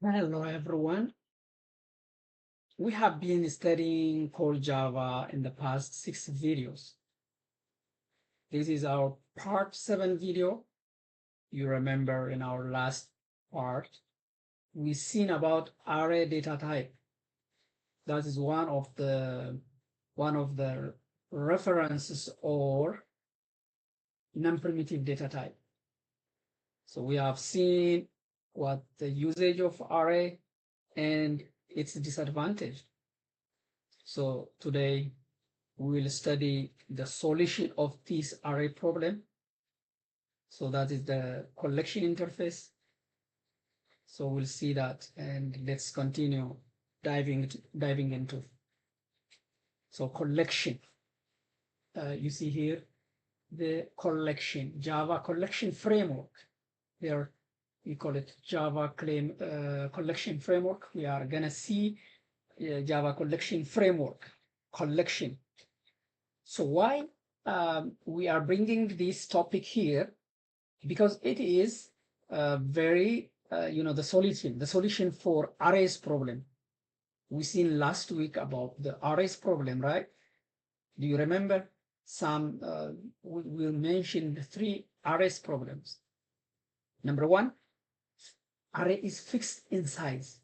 Hello, everyone. We have been studying Core Java in the past 6 videos. This is our part 7 video. You remember in our last part, we seen about array data type. That is one of the references or non-primitive data type. So we have seen what the usage of array and its disadvantage. So today we will study the solution of this array problem. So that is the collection interface. So we'll see that, and let's continue diving into. So collection, you see here the collection, Java collection framework. There we call it Java collection framework. We are gonna see Java collection framework, collection. So why we are bringing this topic here? Because it is very, the solution for arrays problem. We seen last week about the arrays problem, right? Do you remember? We mentioned 3 arrays problems. Number 1, array is fixed in size.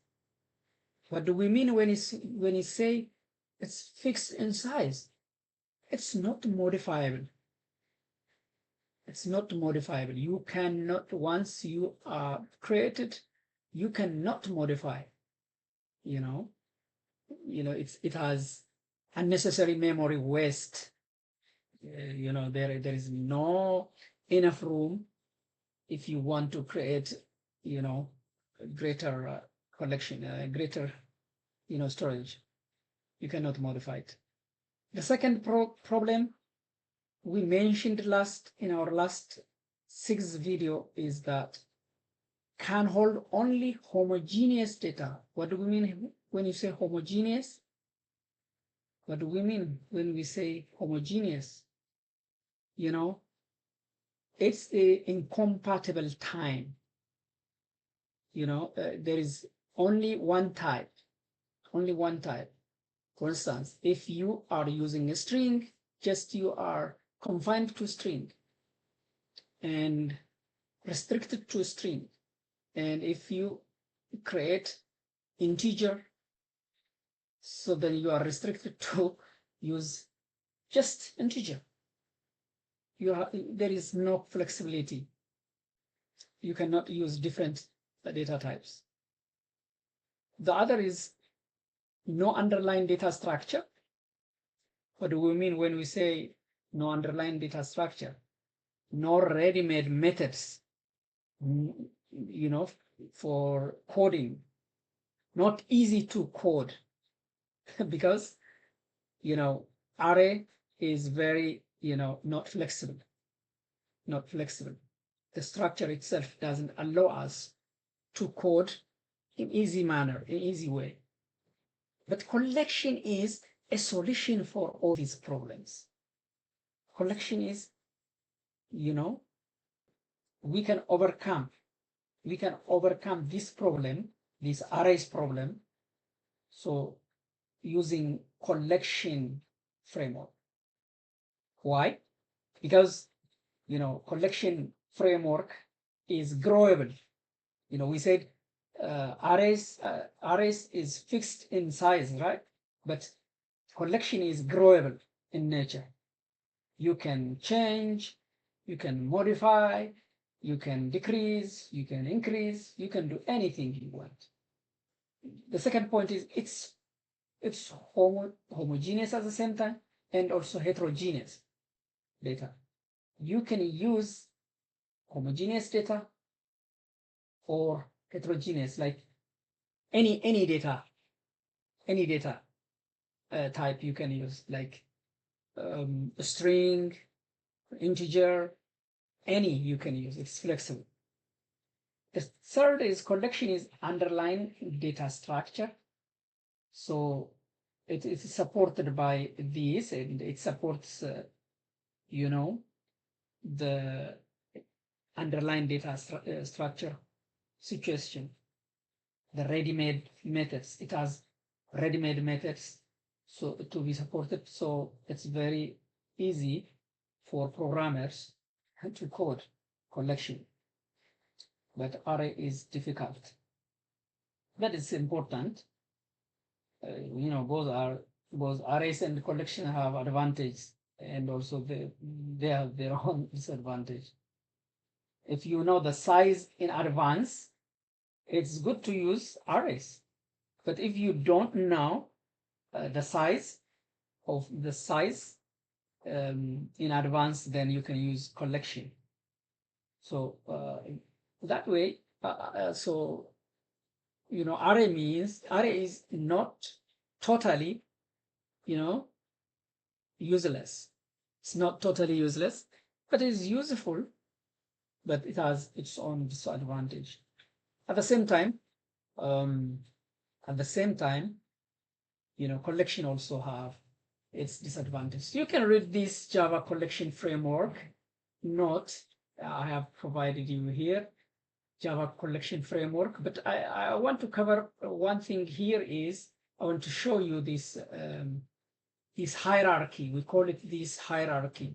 What do we mean when you say it's fixed in size? It's not modifiable. It's not modifiable. You cannot, once you are created, you cannot modify. It has unnecessary memory waste. There is no enough room if you want to create, greater collection, greater, storage. You cannot modify it. The second problem we mentioned in our last 6 video is that can hold only homogeneous data. What do we mean when you say homogeneous? What do we mean when we say homogeneous? It's the incompatible time. There is only one type. For instance, if you are using a string, just you are confined to string and restricted to string. And if you create integer, so then you are restricted to use just integer. There is no flexibility. You cannot use different data types. The other is no underlying data structure. What do we mean when we say no underlying data structure? No ready-made methods, for coding. Not easy to code because, array is very, not flexible. The structure itself doesn't allow us to code in easy manner, in easy way. But collection is a solution for all these problems. Collection is, we can overcome this problem, this arrays problem, so using collection framework. Why? Because, collection framework is growable. We said arrays is fixed in size, right? But collection is growable in nature. You can change, you can modify, you can decrease, you can increase, you can do anything you want. The second point is it's homogeneous at the same time and also heterogeneous data. You can use homogeneous data or heterogeneous, like any data type you can use, like a string, integer, any you can use. It's flexible. The third is collection is underlying data structure. So it is supported by these, and it supports, the underlying data structure situation. the ready-made methods. It has ready-made methods so to be supported. So it's very easy for programmers to code collection. But array is difficult. That is important. Both arrays and collection have advantage, and also they have their own disadvantage. If you know the size in advance, it's good to use arrays. But if you don't know the size in advance, then you can use collection. So that way, array is not totally, useless. It's not totally useless, but it is useful, but it has its own disadvantage. At the same time, collection also have its disadvantage. You can read this Java collection framework note I have provided you here, Java collection framework, but I want to cover one thing here is I want to show you this hierarchy. We call it this hierarchy.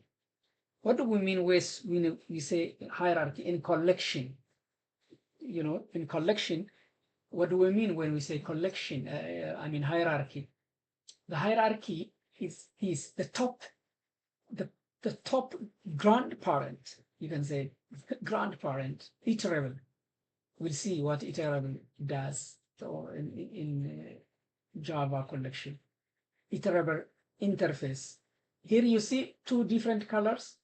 What do we mean when we say hierarchy in collection? In collection, what do we mean when we say collection? Hierarchy. The hierarchy is the top grandparent. You can say grandparent, iterable. We'll see what iterable does in Java collection. Iterable interface. Here you see two different colors.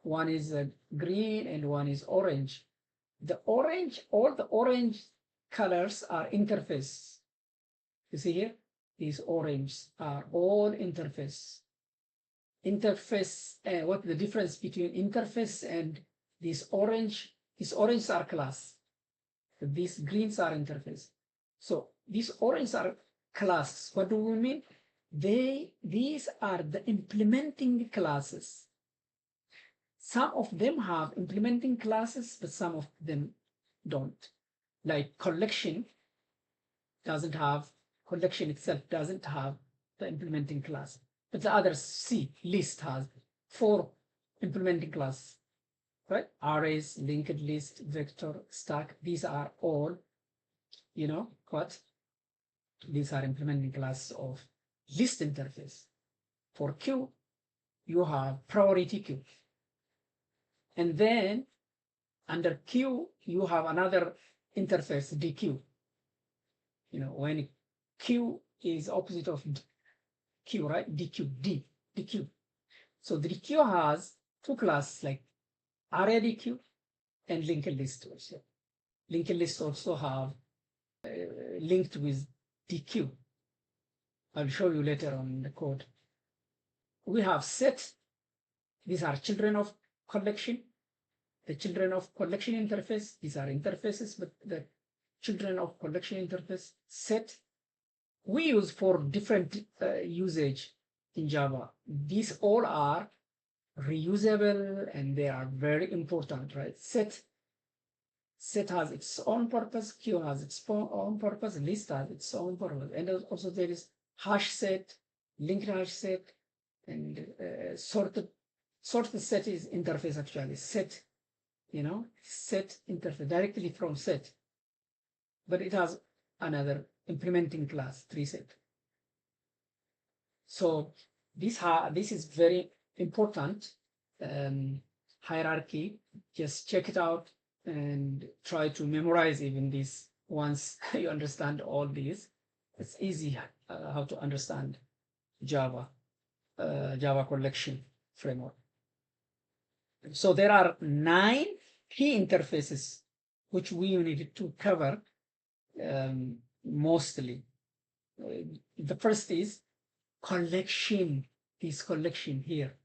One is green and one is orange. All the orange colors are interface. You see here, these orange are all interface. What the difference between interface and this orange? These orange are class. These greens are interface. So these orange are classes. What do we mean? These are the implementing classes. Some of them have implementing classes, but some of them don't. Like collection itself doesn't have the implementing class. But the others, C, list has 4 implementing classes, right? Arrays, linked list, vector, stack, these are all, these are implementing classes of list interface. For queue, you have priority queue. And then under queue, you have another interface, DQ. When queue is opposite of queue, right? DQ. So the DQ has 2 classes like array DQ and linked list also. Linked list also have linked with DQ. I'll show you later on in the code. We have set. These are children of collection. The children of collection interface. These are interfaces, but the children of collection interface set. We use for different usage in Java. These all are reusable and they are very important, right? Set has its own purpose, queue has its own purpose, list has its own purpose. And also there is hash set, linked hash set, and sorted set is interface actually. Set, set interface directly from set. But it has another implementing class, 3set. So this is very important hierarchy. Just check it out and try to memorize even this once you understand all these. It's easy how to understand Java collection framework. So there are 9 key interfaces which we needed to cover mostly. The first is collection. This collection here,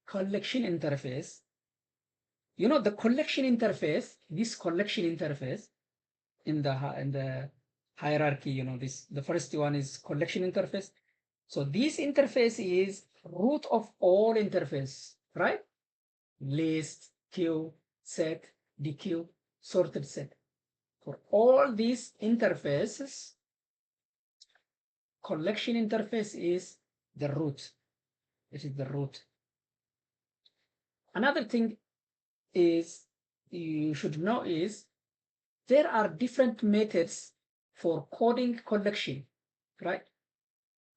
collection interface. The collection interface. This collection interface in the hierarchy. The first one is collection interface. So this interface is root of all interface, right? List, queue, set, DQ, sorted set. For all these interfaces, collection interface is the root. It is the root. Another thing is you should know is there are different methods for coding collection, right?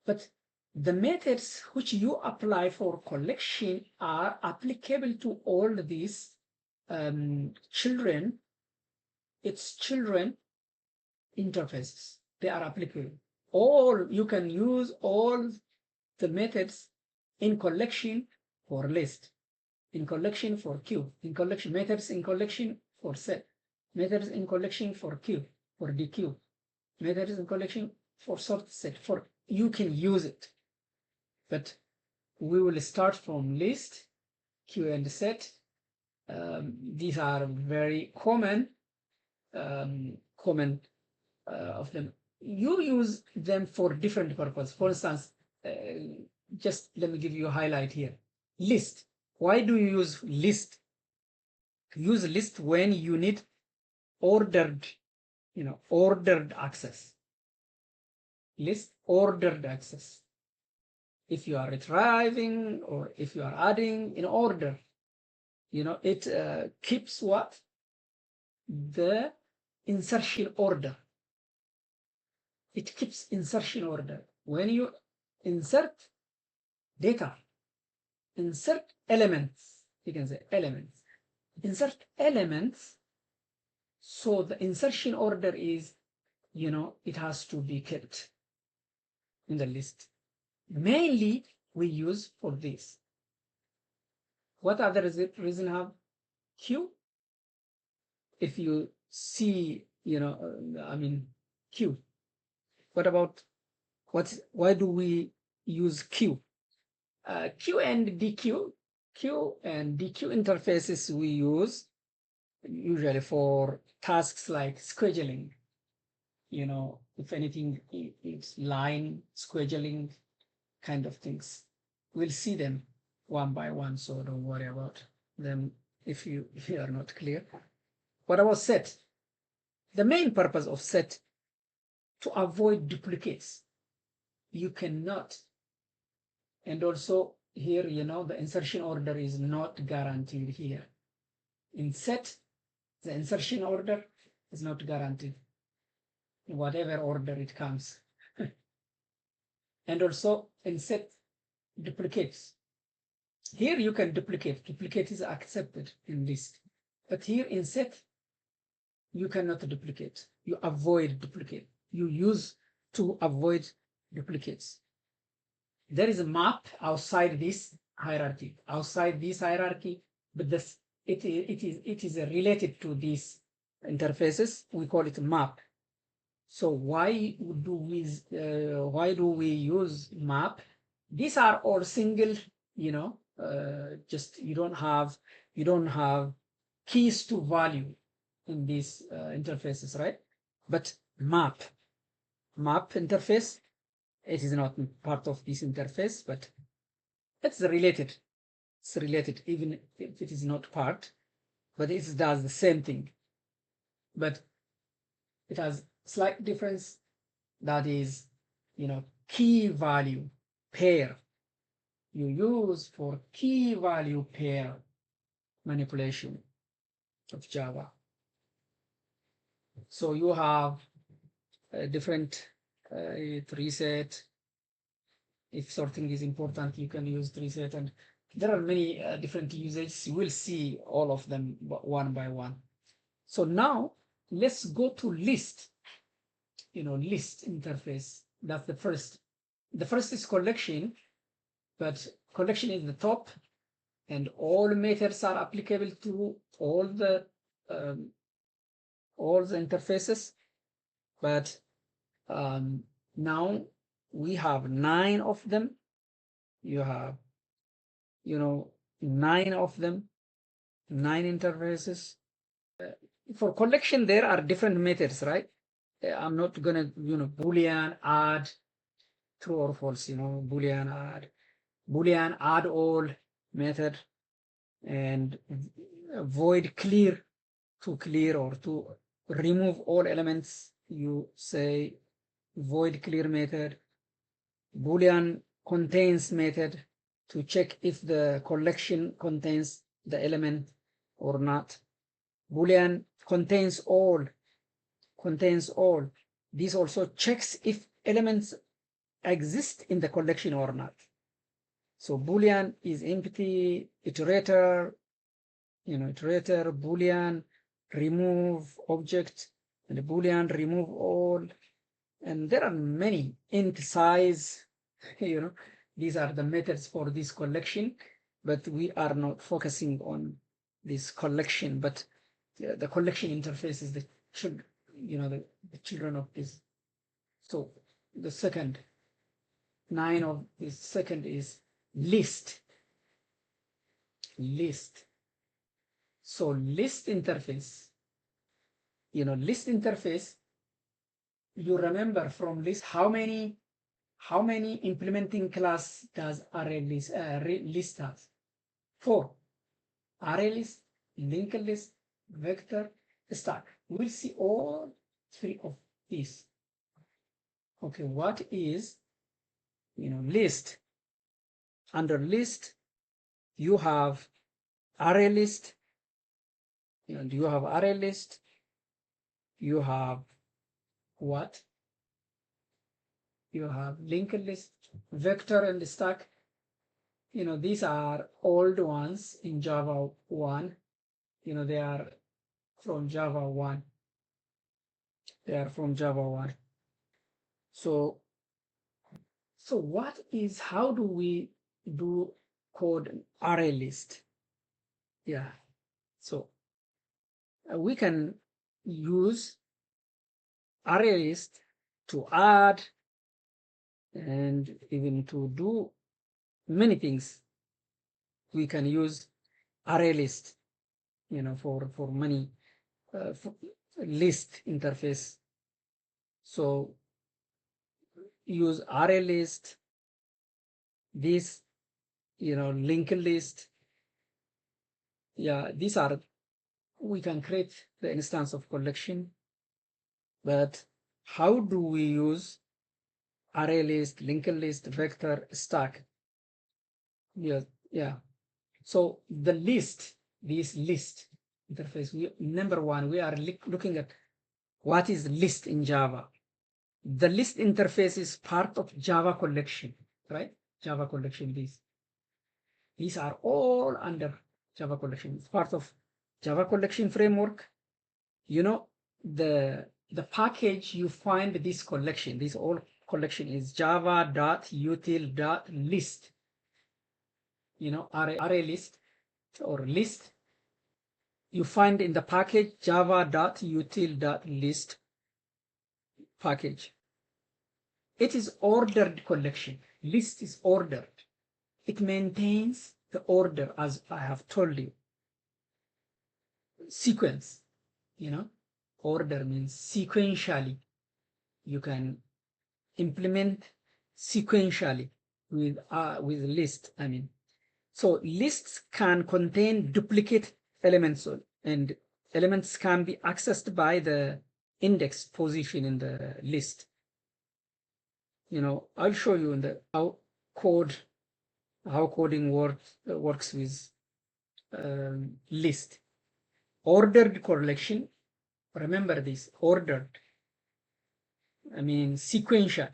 But the methods which you apply for collection are applicable to all these children interfaces. They are applicable. All you can use all the methods in collection for list, in collection for queue, in collection methods in collection for set, methods in collection for queue, for dequeue, methods in collection for sort set. For you can use it, but we will start from list, queue, and set. These are very common of them. You use them for different purposes. For instance, just let me give you a highlight here. List. Why do you use list? Use list when you need ordered, ordered access. List, ordered access. If you are retrieving or if you are adding in order, it keeps what? The insertion order. It keeps insertion order. When you insert data, insert elements, you can say elements, insert elements. So the insertion order is, it has to be kept in the list. Mainly we use for this. What other reason have? Queue. If you see, queue. What about why do we use queue? Queue and dequeue interfaces we use usually for tasks like scheduling. If anything, it's line scheduling kind of things. We'll see them one by one, so don't worry about them if you are not clear. What about set? The main purpose of set to avoid duplicates. You cannot, and also here, the insertion order is not guaranteed here. In set, the insertion order is not guaranteed in whatever order it comes. And also in set, duplicates. Here you can duplicate is accepted in list, but here in set, you cannot duplicate. You avoid duplicate. You use to avoid duplicates. There is a map outside this hierarchy, but it is related to these interfaces. We call it map. So why do we use map? These are all single, just you don't have keys to value in these interfaces, right? But map interface, it is not part of this interface, but it's related. It's related, even if it is not part, but it does the same thing. But it has slight difference. That is, key value pair. You use for key value pair manipulation of Java. So you have a different reset. If sorting is important, you can use reset, and there are many different usages. You will see all of them one by one. So now let's go to list. List interface. That's the first. The first is collection, but collection is the top, and all methods are applicable to all the interfaces. But now we have 9 of them. You have, 9 of them, 9 interfaces. For collection, there are different methods, right? I'm not gonna, Boolean add, true or false, Boolean add all method, and void clear, to clear or to remove all elements, you say void clear method. Boolean contains method to check if the collection contains the element or not. Boolean contains all. This also checks if elements exist in the collection or not. So Boolean is empty, iterator, iterator, Boolean, remove object, and Boolean remove all. And there are many, int size, these are the methods for this collection, but we are not focusing on this collection, but the collection interface is the children of this. So the second, 9 of this second is list. So list interface, you remember from list how many implementing class does array list has? 4. Array list, linked list, vector, stack. We'll see all 3 of these. Okay, what is list? Under list, you have array list, and you have array list, you have what? You have linked list, vector, and stack. These are old ones in Java 1. They are from Java 1. So how do we do code array list? Yeah. So we can use array list to add and even to do many things. We can use array list, for many for list interface. So use array list, this, linked list. Yeah, these are, we can create the instance of collection, but how do we use array list, linked list, vector, stack? Yeah. So the list, this list interface, number one, we are looking at what is list in Java. The list interface is part of Java collection, right? Java collection, these are all under Java collection. It's part of Java collection framework. The package you find this collection, this all collection is java.util.list. Array list or list. You find in the package java.util.list package. It is ordered collection. List is ordered. It maintains the order, as I have told you. Sequence, order means sequentially. You can implement sequentially with list. So lists can contain duplicate elements, and elements can be accessed by the index position in the list. I'll show you in the how coding works with list. Ordered collection, remember this, ordered, sequential.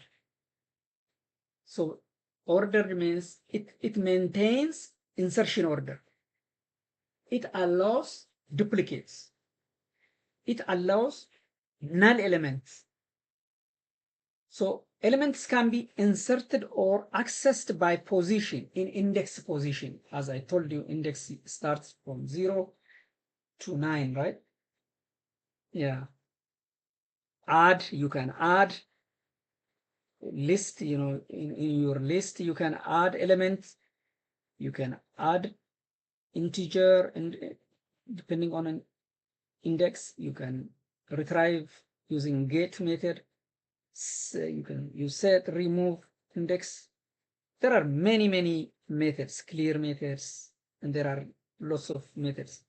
So ordered means it maintains insertion order. It allows duplicates. It allows null elements. So elements can be inserted or accessed by position in index position. As I told you, index starts from 0 to 9, right? Yeah. Add, you can add list, in your list, you can add elements, you can add integer, and depending on an index, you can retrieve using get method. So you can use set, remove, index. There are many methods, clear methods, and there are lots of methods.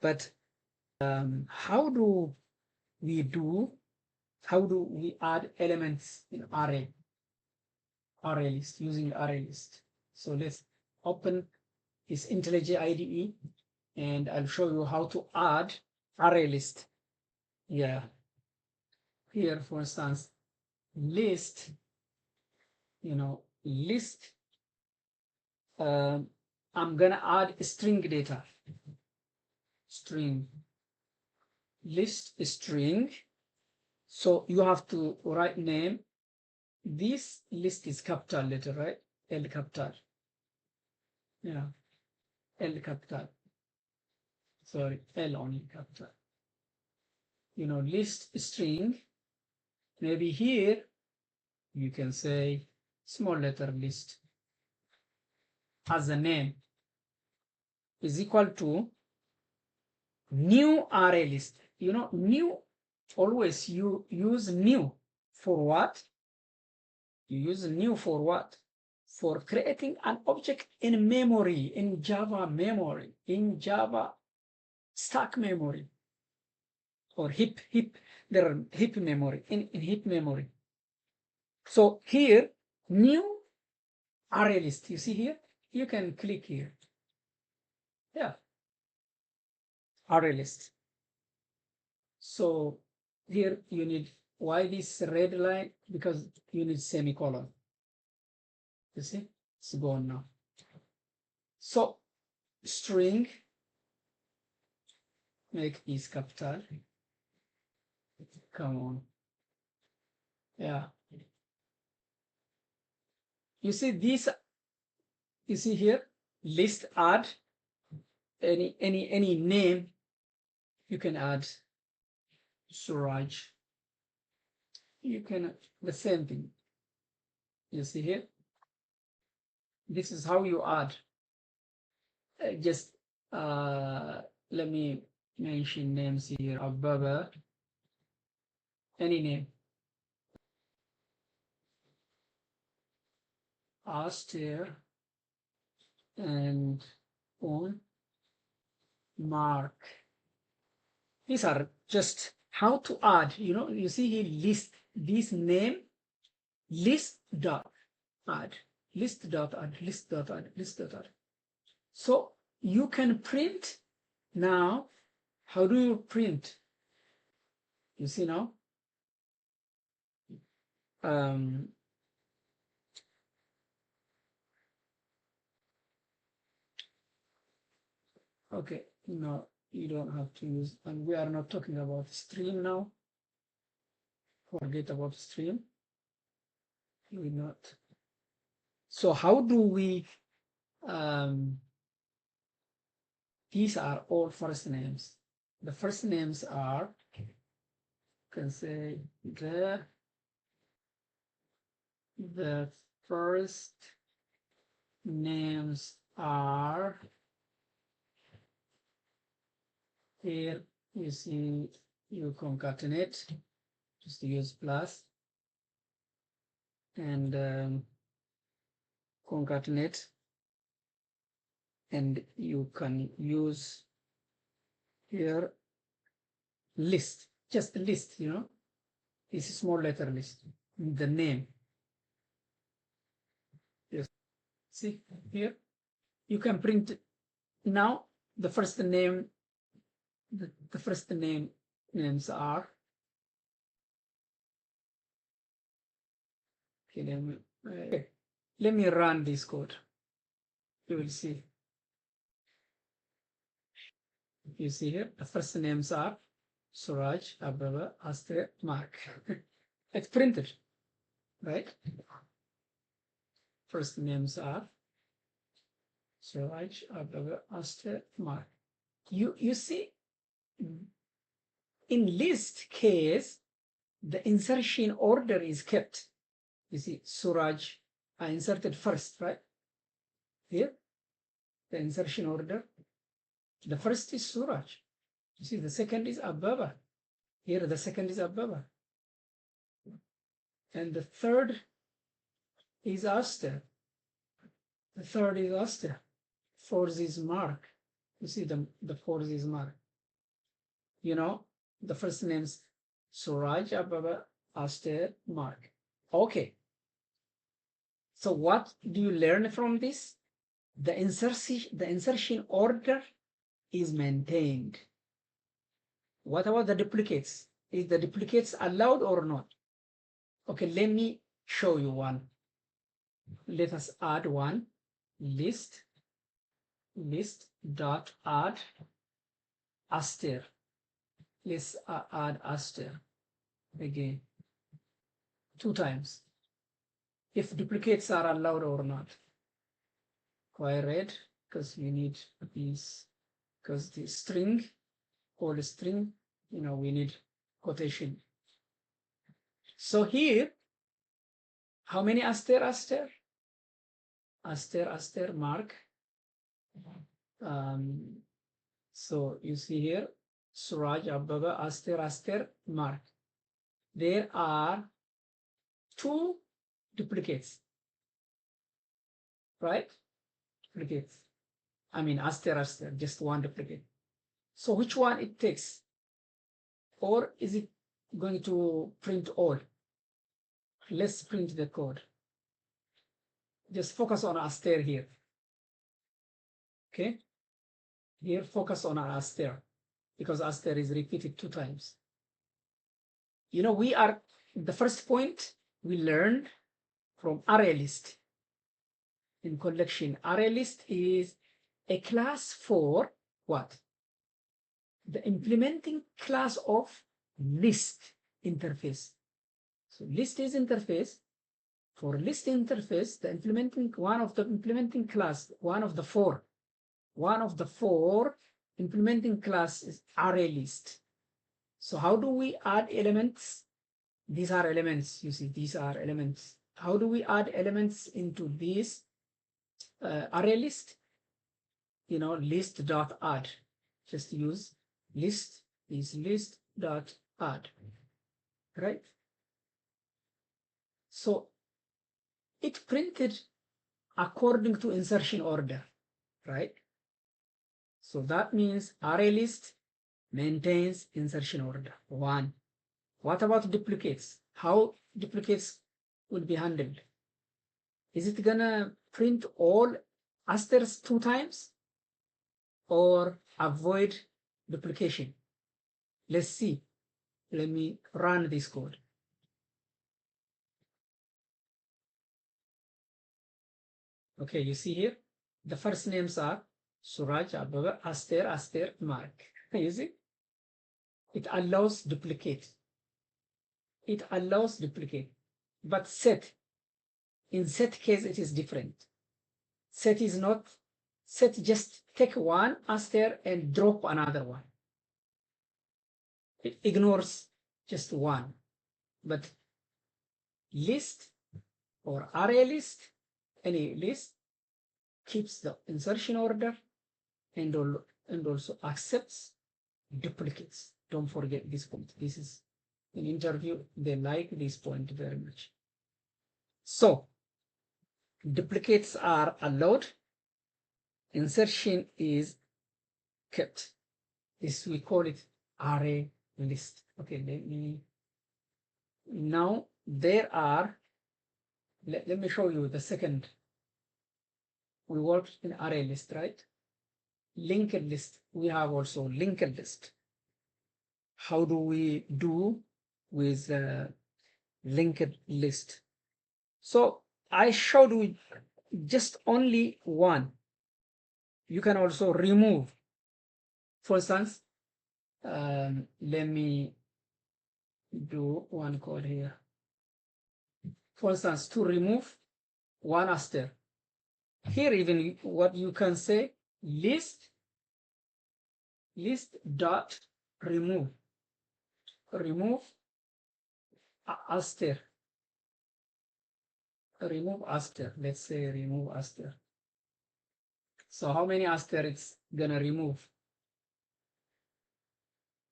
But how do we do, how do we add elements in array list using array list. So let's open this IntelliJ IDE and I'll show you how to add array list. Yeah, here for instance, list, list, I'm gonna add string data, string, list string. So you have to write name. This list is capital letter, right? L capital. Yeah, L capital. Sorry, L only capital. List string. Maybe here you can say small letter list as a name is equal to new array list. New, always you use new for what? You use new for what? For creating an object in memory, in Java memory, in Java stack memory, or heap memory, in heap memory. So here, new array list, you see here? You can click here. Yeah, array list. So here you need, why this red line? Because you need semicolon. You see, it's gone now. So string, make this capital. Come on. Yeah. You see this, you see here, list add, any name, you can add Suraj. You can, the same thing. You see here? This is how you add. Let me mention names here. Ababa, any name. Aster and on Mark. These are just how to add. You see here, list, this name, list dot add, list dot add, list dot add, list dot add. So you can print now. How do you print? You see now? Okay, no, you don't have to use, and we are not talking about stream now. Forget about stream. We not. So how do we, these are all first names. The first names are, you can say the first names are, here you see, you concatenate, just use plus, and concatenate, and you can use here list, just a list, this is small letter list, the name. Yes, see here, you can print now the first name, the first names are, okay, let me run this code. You will see. You see here, the first names are Suraj, Ababa, Aster, Mark. It's printed, right? First names are Suraj, Ababa, Aster, Mark. You see, in list case, the insertion order is kept. You see, Suraj, I inserted first, right? Here, the insertion order. The first is Suraj. You see, the second is Ababa. Here, the second is Ababa. And the third is Aster. The third is Aster. Fourth is Mark. You see, the fourth is Mark. The first names, Suraj, Ababa, Aster, Mark. Okay. So what do you learn from this? The insertion order is maintained. What about the duplicates? Is the duplicates allowed or not? Okay, let me show you one. Let us add one. List dot add Aster. Let's add Aster again 2 times. If duplicates are allowed or not. Why red? Because we need these, because the string, whole string, you know, we need quotation. So here, how many Aster? Aster, Mark. So you see here, Suraj, Ababa, Aster, Mark. There are 2 duplicates, right? Duplicates. I mean, Aster, just 1 duplicate. So which one it takes? Or is it going to print all? Let's print the code. Just focus on Aster here. Okay? Here, focus on Aster because Aster is repeated 2 times. You know, the first point we learned from array list. In collection, array list is a class for what? The implementing class of list interface. So list is interface. For list interface, the implementing one of the implementing class, one of the four implementing class is array list. So how do we add elements? These are elements. You see, these are elements. How do we add elements into this array list? You know, list dot add. Just use list is list dot add, right? So it printed according to insertion order, right? So that means array list maintains insertion order 1. What about duplicates? How duplicates will be handled? Is it gonna print all Asters 2 times or avoid duplication? Let's see. Let me run this code. Okay, you see here, the first names are Suraj, Ababa, Aster, Mark. You see? It allows duplicate. It allows duplicate. But set, in set case, it is different. Set is not, set just take one Aster and drop another one. It ignores just one. But list or array list, any list, keeps the insertion order and also accepts duplicates. Don't forget this point. This is in interview, they like this point very much. So duplicates are allowed, insertion is kept. This we call it array list. Okay, now there are, let me show you the second. We worked in array list, right? Linked list, we have also linked list. How do we do with linked list? So I showed you just only one. You can also remove. For instance, let me do one code here. For instance, to remove one Aster. Here even what you can say, list dot remove Aster. Remove Aster. Let's say remove Aster. So how many Aster it's gonna remove?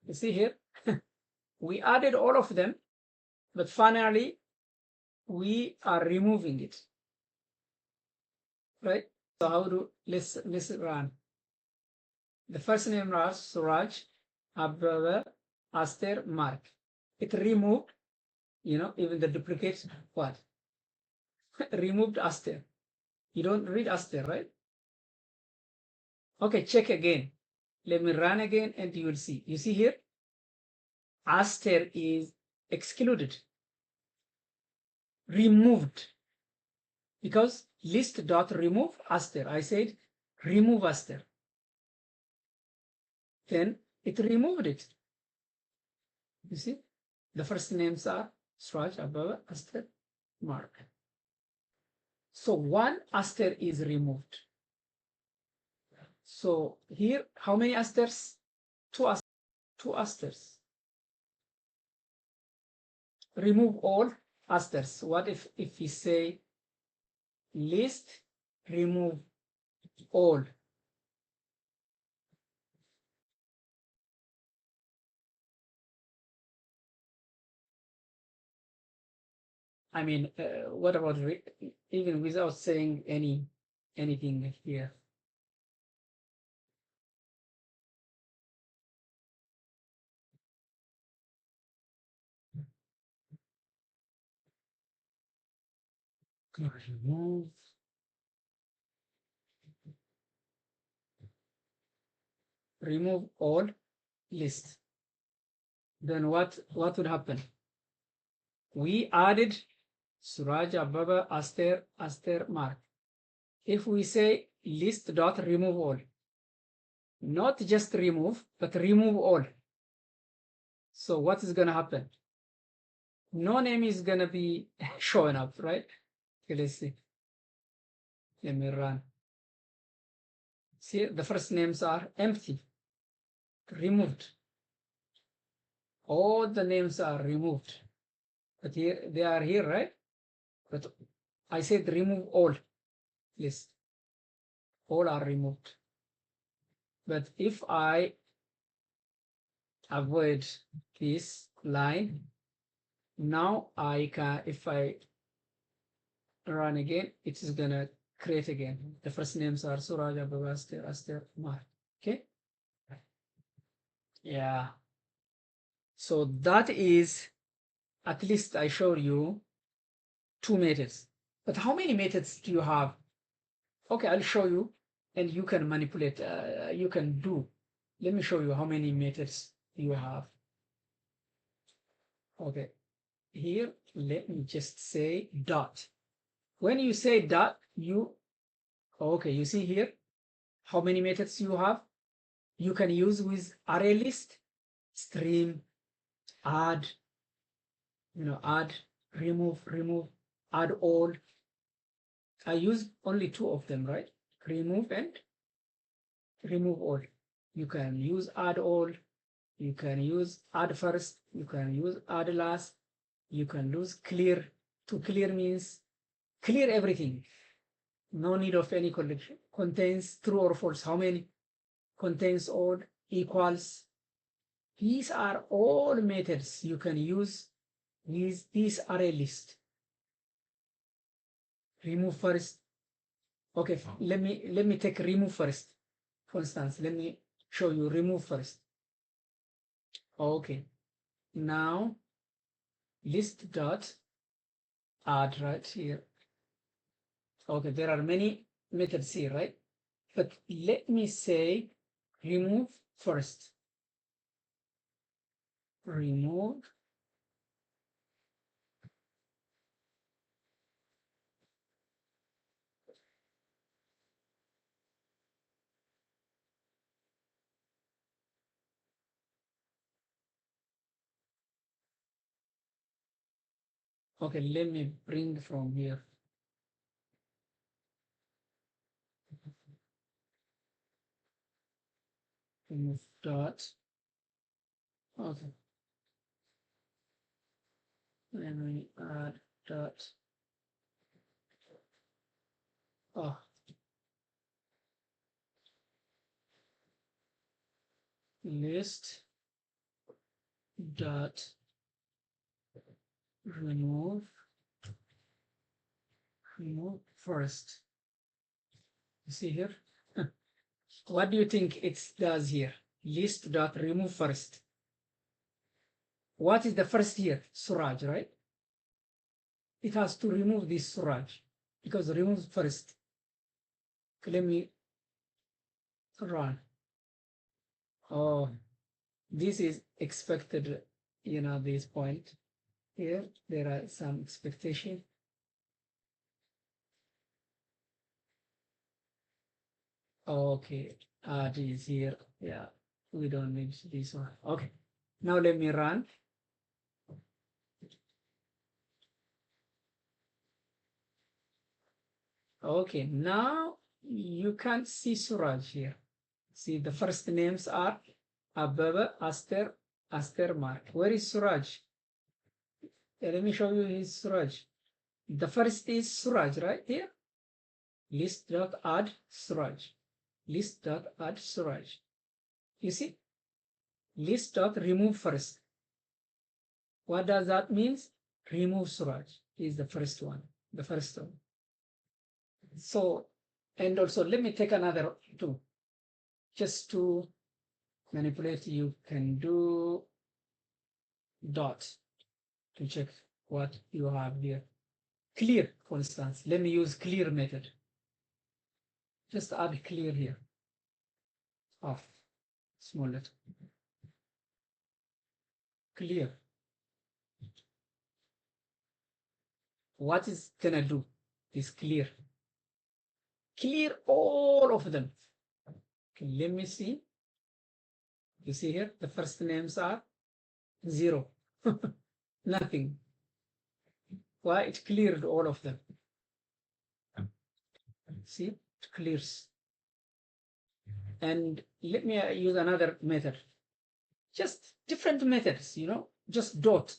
You see here, we added all of them, but finally we are removing it, right? So how do, let's run. The first name was Suraj, Abba, Aster, Mark. it removed, you know, even the duplicates, what? Removed Aster. You don't read Aster, right? Okay, check again. Let me run again and you will see. You see here? Aster is excluded, removed, because list dot remove Aster. I said remove Aster. Then it removed it. You see? The first names are Suraj, Ababa, Aster, Mark. So one Aster is removed. So here, how many Asters? Two Asters. Remove all Asters. What if we say list remove all? I mean, what about even without saying anything here? Remove all list. Then what would happen? We added Suraj, Ababa, Aster, Mark. If we say list dot remove all, not just remove, but remove all. So what is going to happen? No name is going to be showing up, right? Okay, let's see. Let me run. See, the first names are empty, removed. All the names are removed. But here they are here, right? But I said remove all list. All are removed. But if I avoid this line, now I can, if I run again, it is gonna create again. The first names are Suraj, Ababa, Aster, Mar. Okay. Yeah. So that is, at least I showed you 2 methods. But how many methods do you have? Okay, I'll show you, and you can manipulate. You can do. Let me show you how many methods you have. Okay, here let me just say dot. When you say dot, okay, you see here how many methods you have. You can use with array list, stream, add, add, remove, add all. I use only 2 of them, right? Remove and remove all. You can use add all, you can use add first, you can use add last, you can use clear. To clear means clear everything. No need of any collection. Contains true or false. How many? Contains all, equals. These are all methods you can use with this array list. Remove first. Okay, let me take remove first. For instance, let me show you remove first. Okay, now list dot add right here. Okay, there are many methods here, right? But let me say remove first. Remove. Okay, let me bring from here. Remove dot. Okay. Let me add dot. Oh. List dot remove first. You see here? What do you think it does here? List dot remove first. what is the first here? Suraj, right? It has to remove this Suraj because remove first. Okay, let me run. Oh, this is expected, this point here. There are some expectation. Okay, this here. Yeah, we don't need this one. Okay, now let me run. Okay, now you can't see Suraj here. See, the first names are Ababa, Aster, Mark. Where is Suraj? Let me show you his Suraj. The first is Suraj right here. List.add Suraj. List.add Suraj. You see? List.remove first. What does that mean? Remove Suraj is the first one. The first one. So, and also let me take another two. Just to manipulate, you can do dot to check what you have here. Clear, for instance. Let me use clear method. Just add clear here. Off. Small letter. Clear. What is gonna do is clear. Clear all of them. Okay, let me see. You see here, the first names are 0. Nothing. Why? It cleared all of them. See, it clears. And let me use another method. Just different methods, just dot.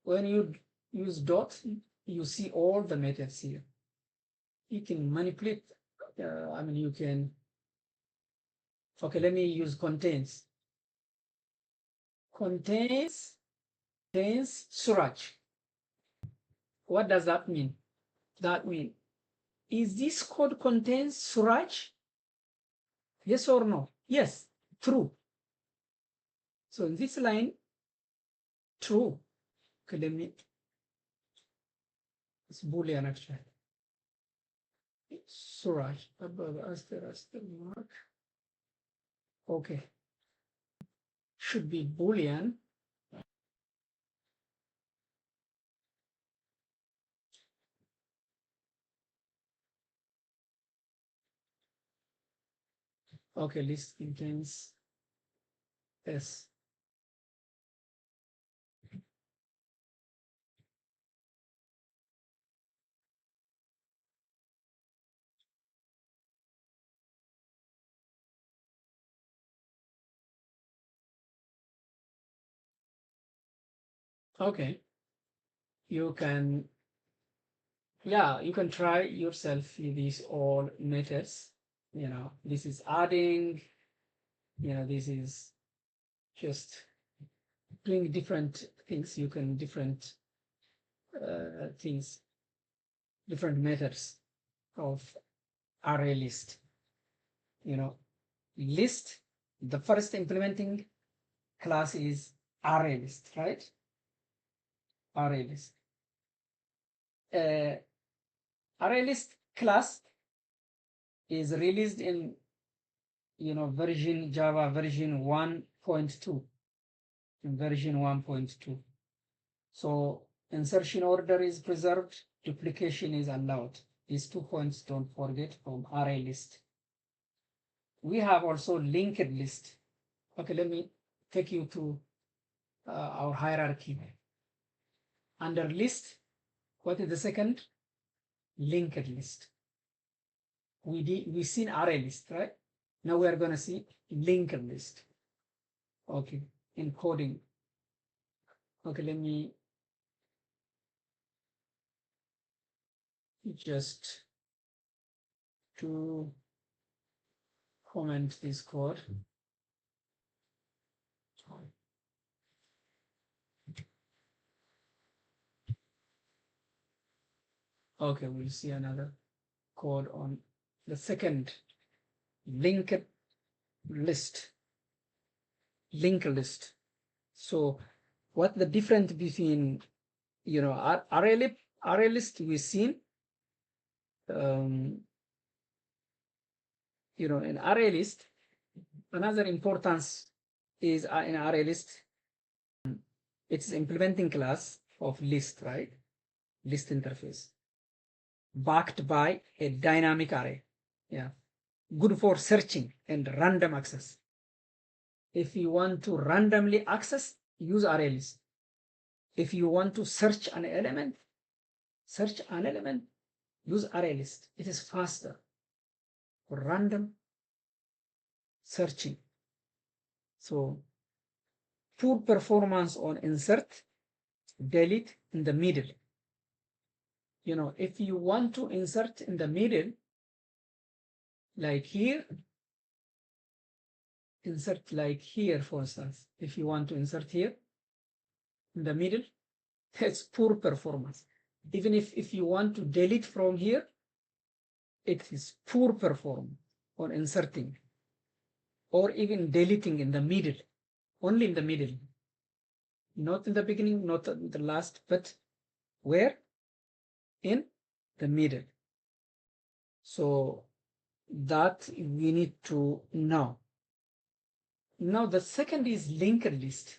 When you use dot, you see all the methods here. You can manipulate, you can, okay, let me use contains. Contains Suraj. What does that mean? That means, is this code contains Suraj? Yes or no? Yes, true. So in this line, true. Okay, let me, it's Boolean actually. Suraj, above Aster, Mark. Okay, should be Boolean. Okay, list contains S. Okay, you can, yeah, you can try yourself these all methods. This is adding, this is just doing different things. You can different things, different methods of array list. List, the first implementing class is array list, right? Array list. Array list class is released in version Java version 1.2. Version 1.2. So insertion order is preserved, duplication is allowed. These 2 points don't forget from array list. We have also linked list. Okay, let me take you to our hierarchy. Under list, what is the second? Linked list. We seen array list, right? Now we are going to see linked list. Okay, encoding. Okay, let me just to comment this code. Okay, we'll see another code on the second linked list. Linked list. So what the difference between, you know, array list we've seen, you know, in array list, another importance is in array list, it's implementing class of list, right? List interface backed by a dynamic array. Yeah, good for searching and random access. If you want to randomly access, use array list. If you want to search an element, use array list. It is faster for random searching. So poor performance on insert, delete in the middle. You know, if you want to insert in the middle, like here, insert like here, for instance, if you want to insert here in the middle, it's poor performance. Even if you want to delete from here, it is poor performance on inserting or even deleting in the middle, only in the middle, not in the beginning, not in the last, but where? In the middle. So that we need to know. Now the second is linked list.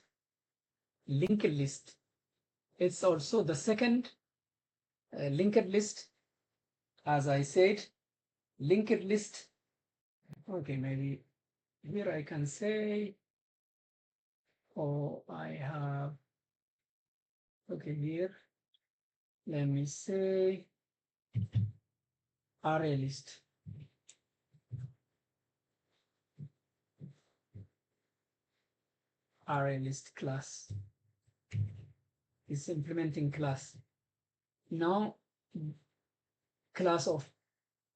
Linked list. It's also the second linked list. As I said, linked list. Okay, maybe here I can say, oh, I have, okay, here, let me say array list. Array list class is implementing class. Now, class of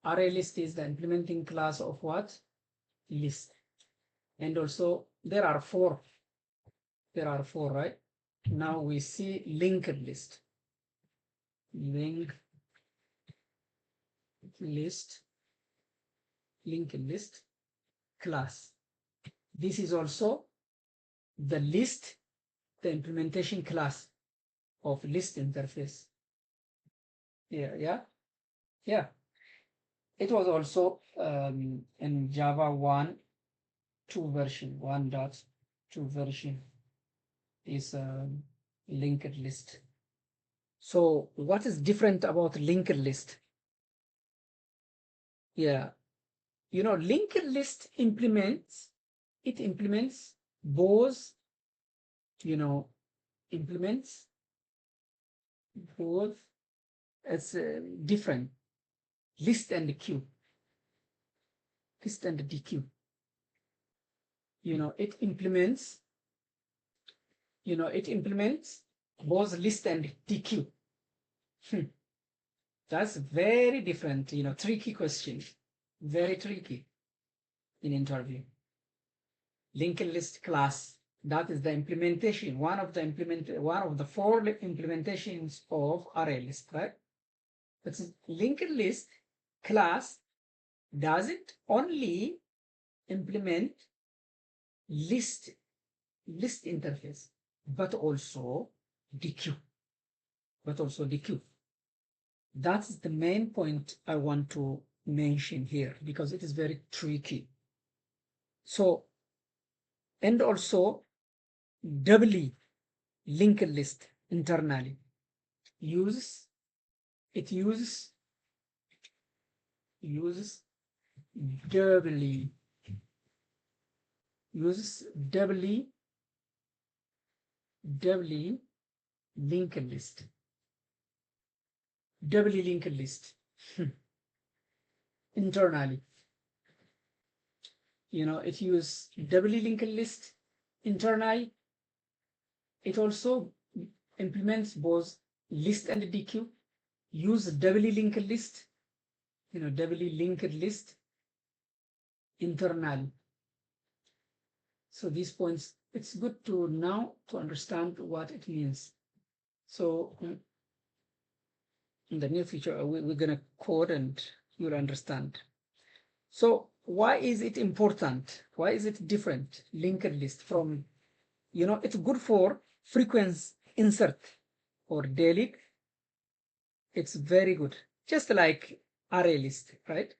array list is the implementing class of what? List. And also there are four, right? Now we see linked list. Linked list class. This is also the list, the implementation class of list interface. Yeah. It was also in Java 1.2 version, 1.2 version is linked list. So what is different about linked list? Yeah, you know, linked list implements both, you know, implements both as different list and queue. List and DQ. You know, it implements both list and DQ. That's very different, you know, tricky question. Very tricky in interview. Linked list class, that is the implementation, one of the four implementations of array list, right? But linked list class doesn't only implement list interface, but also DQ. That's the main point I want to mention here because it is very tricky. So, and also doubly linked list internally uses doubly linked list. Doubly linked list internally. You know, it uses doubly linked list internally. It also implements both list and DQ. Use doubly linked list, you know, doubly linked list internally. So these points, it's good to now to understand what it means. So in the near future, we're going to code and you'll understand. So why is it important? Why is it different, linked list from, you know, it's good for frequent insert or delete, it's very good. Just like array list, right?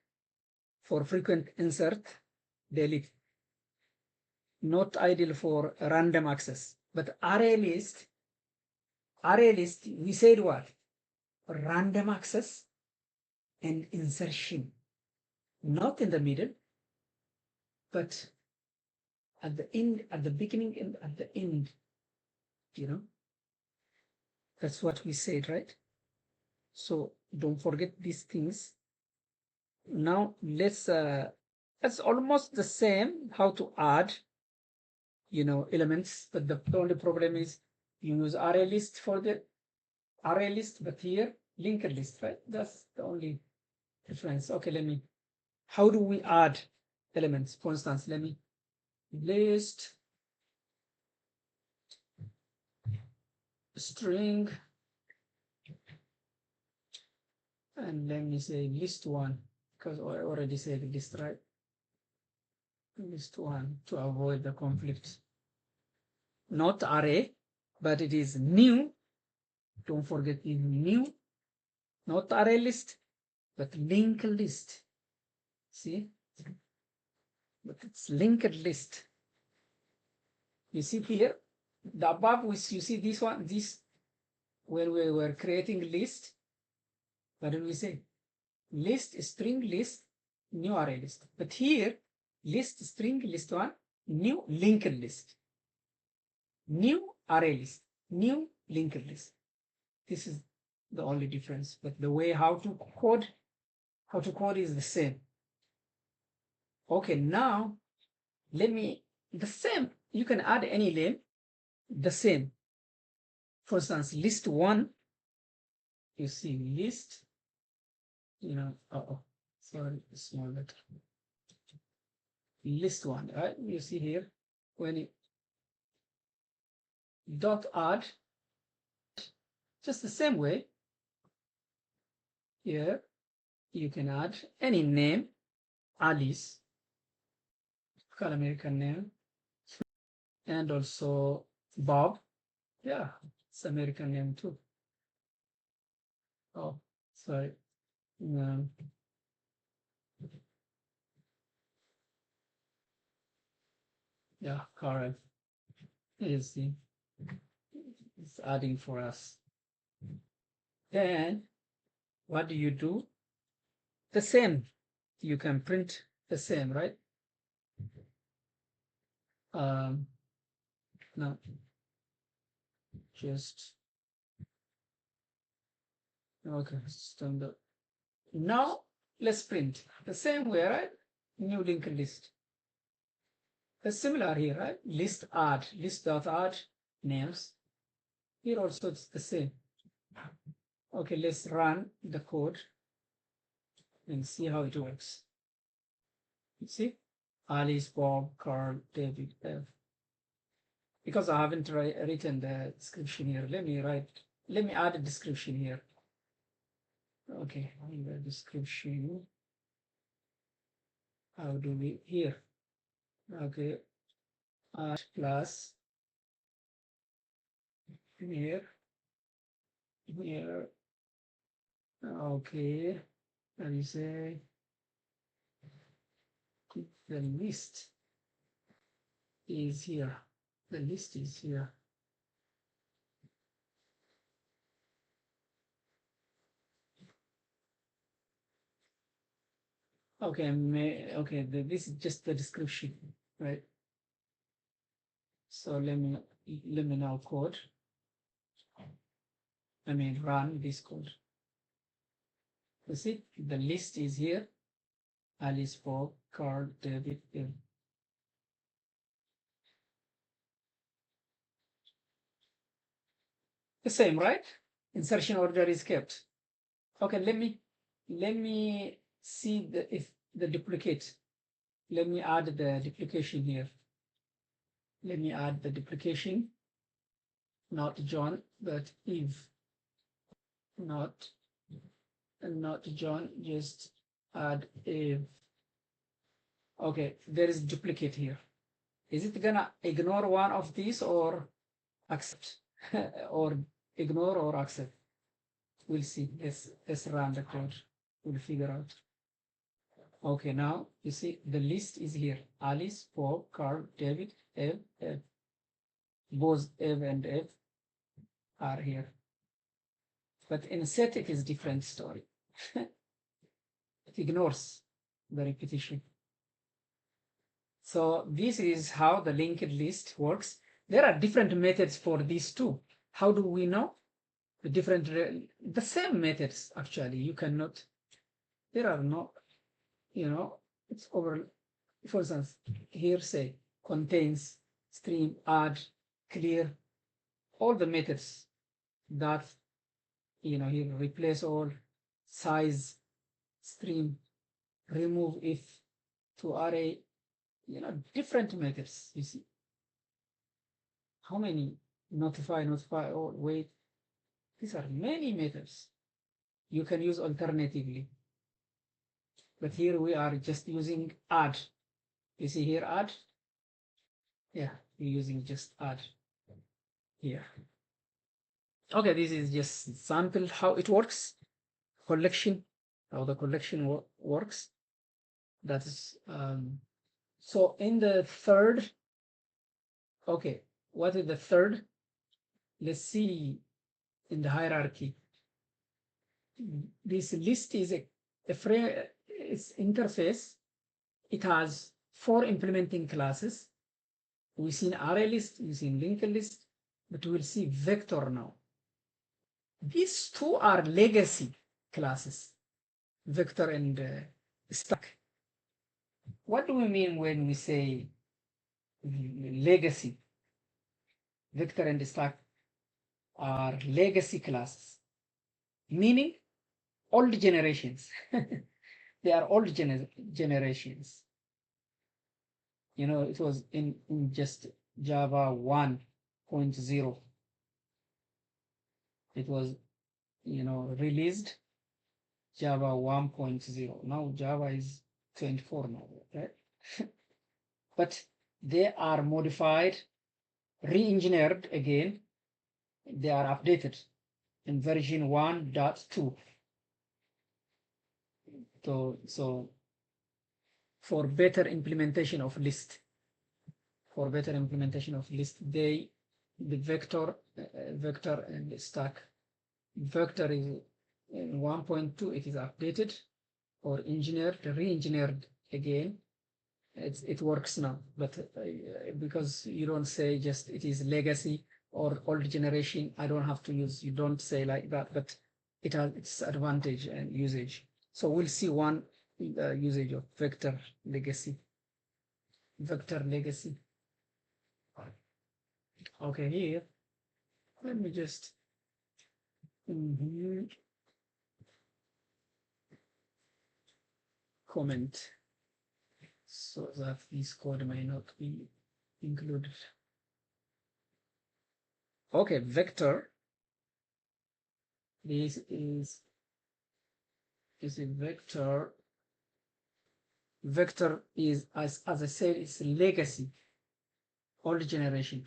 For frequent insert, delete. Not ideal for random access. But array list, we said what? Random access and insertion. Not in the middle, but at the end, at the beginning and at the end, you know. That's what we said, right? So don't forget these things. Now let's that's almost the same how to add, you know, elements, but the only problem is you use array list for the array list, but here linked list, right? That's the only difference. Okay, let me, how do we add elements? For instance, let me list string, and let me say list one, because I already said list, right? List one to avoid the conflict. Not array, but it is new. Don't forget in new, not array list, but linked list. See, but it's linked list. You see here, the above, you see this one, this, when we were creating list, what did we say? List, string list, new array list. But here, list, string, list one, new linked list, new array list, new linked list. This is the only difference, but the way how to code is the same. Okay, now let me, the same, you can add any name, the same. For instance, list one, you see list, you know, sorry, small letter. List one, right? You see here, when you dot add, just the same way, here, you can add any name, Alice, call American name, and also Bob, yeah, it's American name too. Oh, sorry. Yeah, correct. Is the it's adding for us. Then what do you do? The same. You can print the same, right? No, just okay. Standard. Now let's print the same way, right? New linked list. It's similar here, right? List add, list dot add names. Here also it's the same. Okay, let's run the code and see how it works. You see, Alice, Bob, Carl, David, F. Because I haven't written the description here, let me add a description here. Okay, the description. How do we here? Okay, plus here. Okay, and you say the list is here. The list is here. Okay, okay, this is just the description, right? So let me now code. I mean run this code. You see, the list is here. Alice, Bob, Carl, David, Bill. The same, right? Insertion order is kept. Okay, let me see if the duplicate. Let me add the duplication here. Let me add the duplication. Not John, but Eve. Not John, just add Eve. Okay, there is duplicate here. Is it gonna ignore one of these, or accept or ignore or accept. We'll see. Let's run the code. We'll figure out. Okay, now you see the list is here. Alice, Bob, Carl, David, Eve, Eve. Both Eve and Eve are here. But in set, it is different story. It ignores the repetition. So this is how the linked list works. There are different methods for these two. How do we know? The same methods, actually. You cannot, there are no, it's over. For instance, here say contains, stream, add, clear, all the methods that, here replace all, size, stream, remove if, to array, different methods, you see. How many? Notify, or wait. These are many methods you can use alternatively. But here we are just using add. You see here add? Yeah, we're using just add here. Okay, this is just sample how it works. Collection, how the collection works. That is, so in the third, okay, what is the third? Let's see in the hierarchy. This list is it's interface. It has 4 implementing classes. We've seen array list, we've seen linked list, but we'll see vector now. These 2 are legacy classes, vector and stack. What do we mean when we say legacy? Vector and stack are legacy classes, meaning old generations. They are old generations. It was in just Java 1.0. It was, released Java 1.0. Now Java is 24 now, right? But they are modified, re-engineered again. They are updated in version 1.2. So for better implementation of list, the vector and the stack. Vector is in 1.2, it is updated or re-engineered again. It works now, but because you don't say just it is legacy or old generation, I don't have to use, you don't say like that, but it has its advantage and usage. So we'll see one usage of vector legacy. Okay, here, let me just comment so that this code may not be included. Okay, vector. This is a vector. Vector is, as I said, it's a legacy, old generation,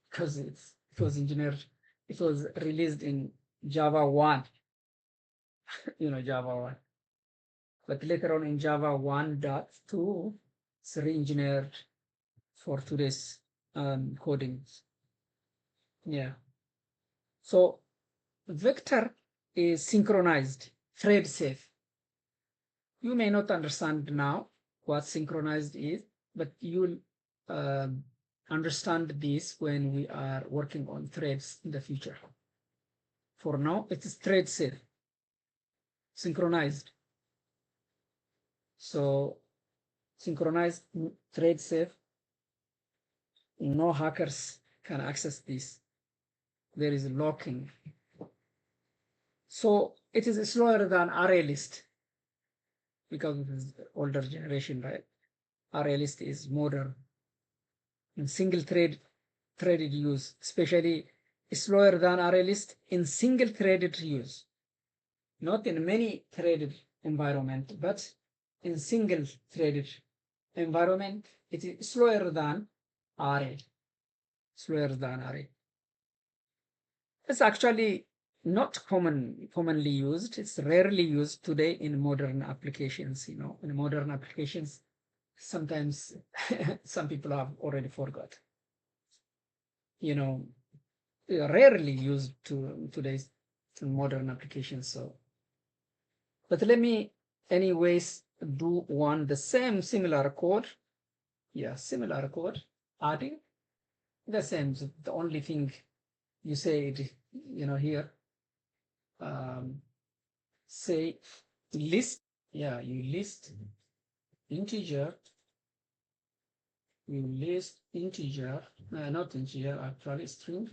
because it was engineered, it was released in Java 1, Java 1. But later on in Java 1.2, it's re-engineered for today's codings. Yeah. So vector is synchronized, thread safe. You may not understand now what synchronized is, but you'll understand this when we are working on threads in the future. For now, it is thread safe, synchronized. So synchronized, thread safe, no hackers can access this. There is locking. So it is slower than array list because it is older generation, right? Array list is modern. In single threaded use, especially slower than array list in single threaded use, not in many threaded environment, but in single threaded environment, it is slower than array. slower than array. It's actually not commonly used. It's rarely used today in modern applications. In modern applications, sometimes some people have already forgot. Rarely used to today's modern applications. So, but let me anyways do the similar code. Yeah, similar code, adding the same. The only thing you say it, here, say list. Yeah, you list integer. You list integer, not integer, actually string.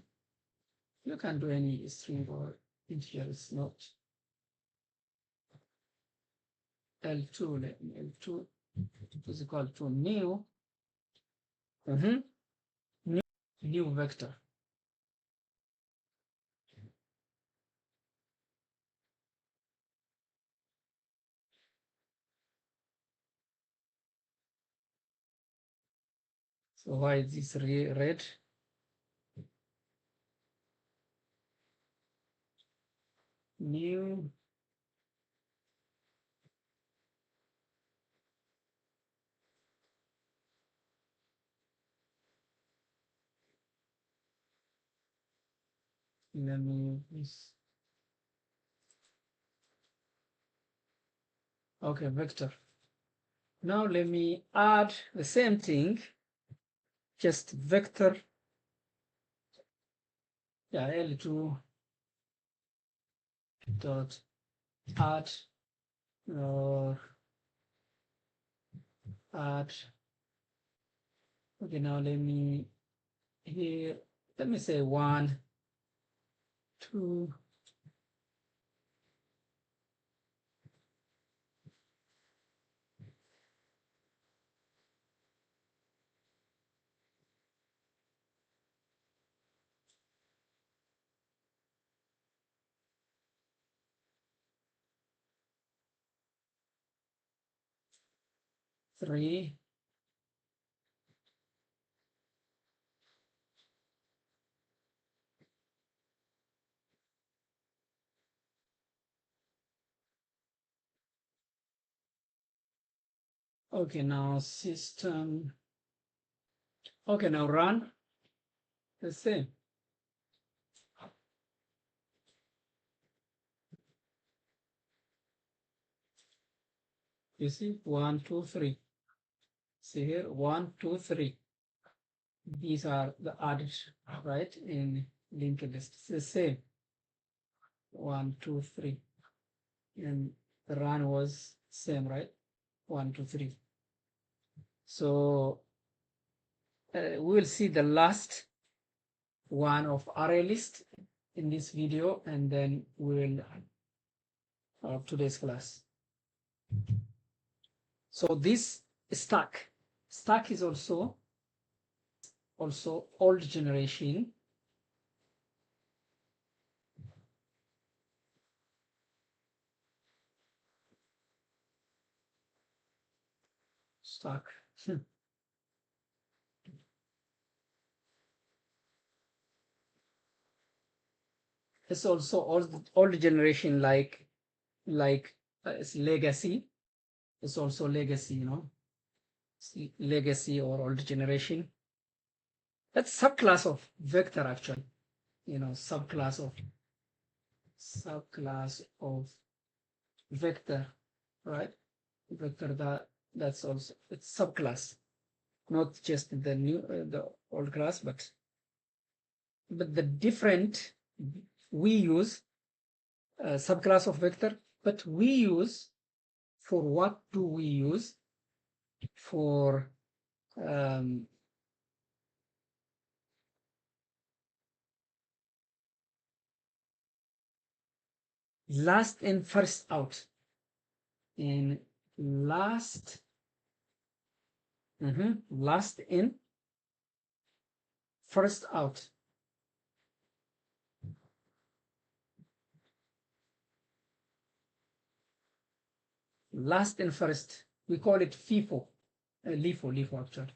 You can do any string or integer. It's not L2. L2 is equal to new. New vector. So why is this red? New let me this. Okay, vector. Now let me add the same thing, just vector. Yeah, L2 dot add or add. Okay, now let me here. Let me say 1, 2. Three. Okay, now system. Okay, now run the same. You see, 1, 2, 3. See here, 1, 2, 3. These are the added, right, in linked list. It's the same. 1, 2, 3. And the run was same, right? 1, 2, 3. So we will see the last one of array list in this video, and then we'll today's class. So this stack is also old generation. Stack. It's also old generation, like it's legacy. It's also legacy, legacy or old generation. That's subclass of vector, actually. Subclass of vector, right? Vector, that's also, it's subclass, not just the old class, but the different. We use subclass of vector, but we use, for what do we use? For last in, first out. In last last in, first out. Last in, first. We call it FIFO. LIFO actually.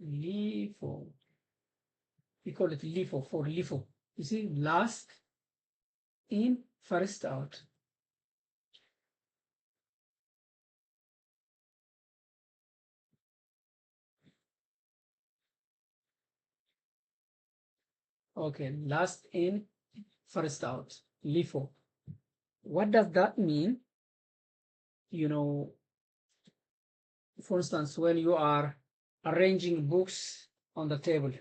LIFO. we call it LIFO for LIFO. You see, last in, first out. Okay, last in, first out, LIFO. What does that mean? You know, for instance, when you are arranging books on the table,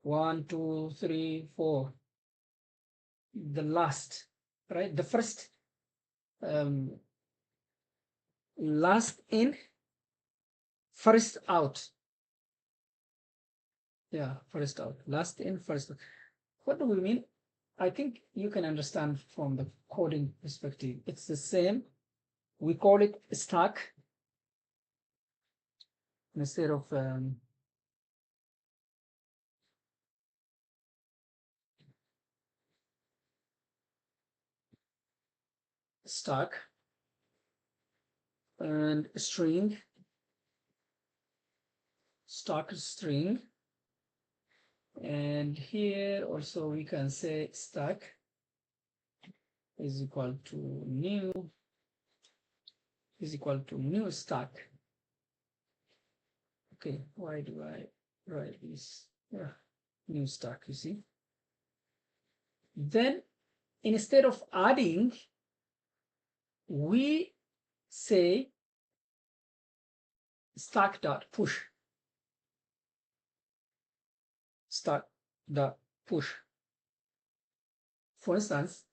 1, 2, 3, 4, the last, right? The first, last in, first out. Yeah, first out, last in, first out. What do we mean? I think you can understand from the coding perspective. It's the same. We call it stack instead of stack and string, stack string. And here also we can say stack is equal to new stack. Okay, why do I write this? Yeah, new stack, you see. Then instead of adding, we say stack dot push. Stack dot push. For instance,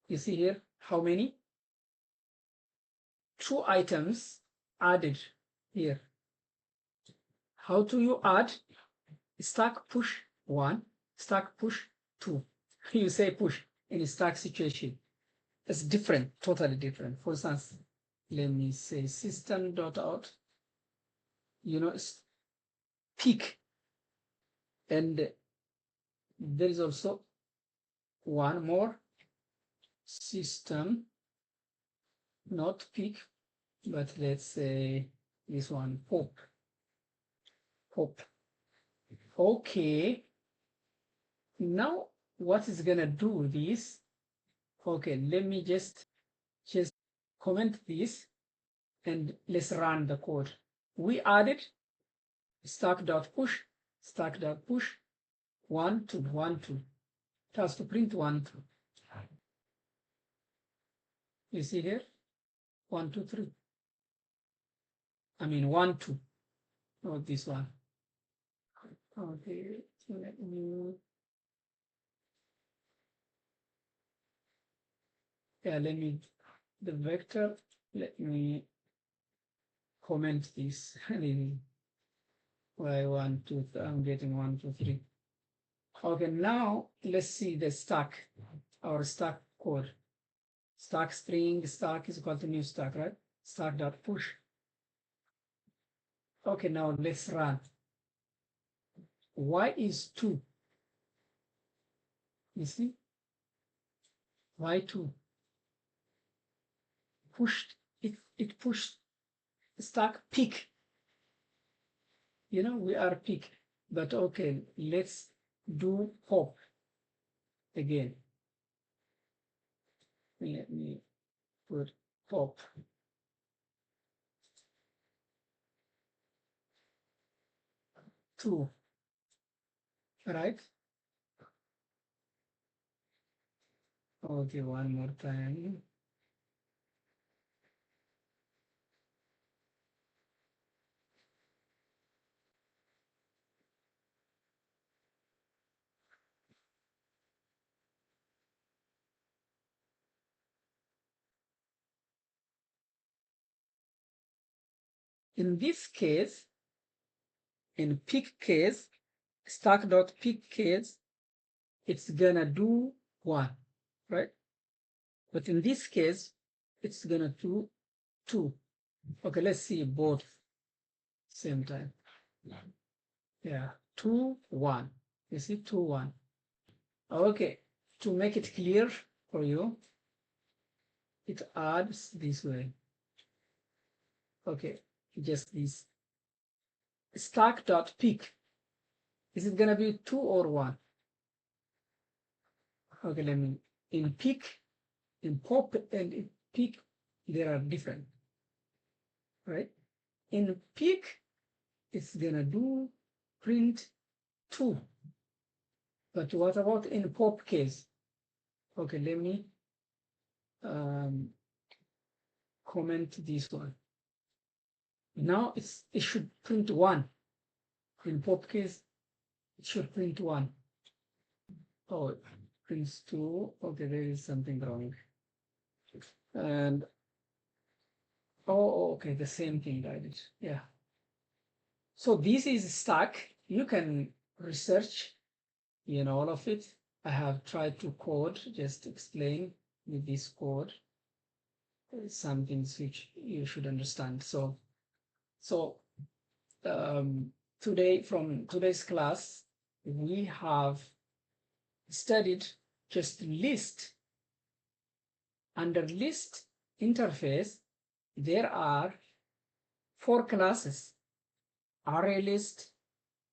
you see here how many? 2 items added here. How do you add? Stack push 1, stack push 2. You say push in a stack situation. It's different, totally different. For instance, let me say system.out, you know, peak. And there is also one more system, not peak, but let's say this one, pop. Okay. Now what is gonna do with this? Okay, let me just comment this and let's run the code. We added stack.push, 1, 2, 1, 2. It has to print 1, 2. You see here? 1, 2, 3. I mean 1, 2. Not this one. Okay, let me. Yeah, let me. The vector. Let me comment this. Why 1, 2, 3? I'm getting 1, 2, 3. Okay, now let's see the stack. Our stack code. Stack string, stack is equal to new stack, right? Stack.push. Okay, now let's run. Y is 2. You see? Y2. Pushed, it pushed stack peak. You know, we are peak. But okay, let's do pop again. Let me put pop. Two, right? Okay, one more time. In this case, in peak case, stack.peak case, it's gonna do 1, right? But in this case, it's gonna do 2. Okay, let's see both same time. Yeah, 2, 1. You see, 2, 1. Okay, to make it clear for you, it adds this way. Okay, just this stack.peak Is it gonna be 2 or 1? Okay, let me, in peak, in pop and in peak, there are different, right? In peak, it's gonna do print 2. But what about in pop case? Okay, let me comment this one. Now it should print 1. In pop case, it should print 1. Oh, it prints 2. Okay, there is something wrong. And oh, okay, the same thing I did. Yeah. So this is stack. You can research, all of it. I have tried to code, just explain with this code some things which you should understand. So today, from today's class, we have studied just list. Under list interface, there are 4 classes: array list,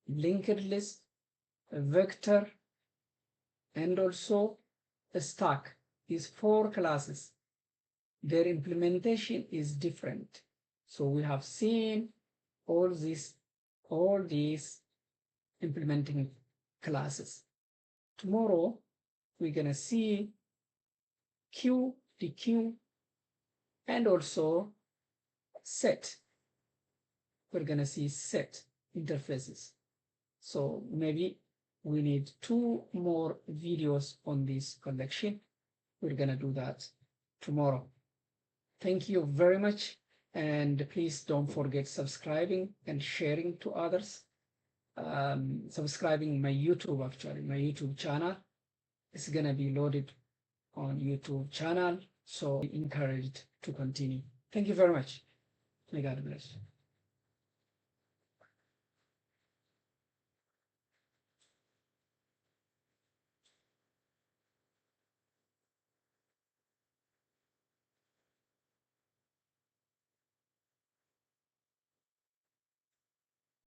linked list, a vector, and also a stack. These 4 classes, their implementation is different. So we have seen all these implementing classes. Tomorrow, we're gonna see queue, dequeue, and also set. We're gonna see set interfaces. So maybe we need 2 more videos on this collection. We're gonna do that tomorrow. Thank you very much. And please don't forget subscribing and sharing to others. Subscribing my YouTube, actually, my YouTube channel is gonna be loaded on YouTube channel. So encouraged to continue. Thank you very much. May God bless.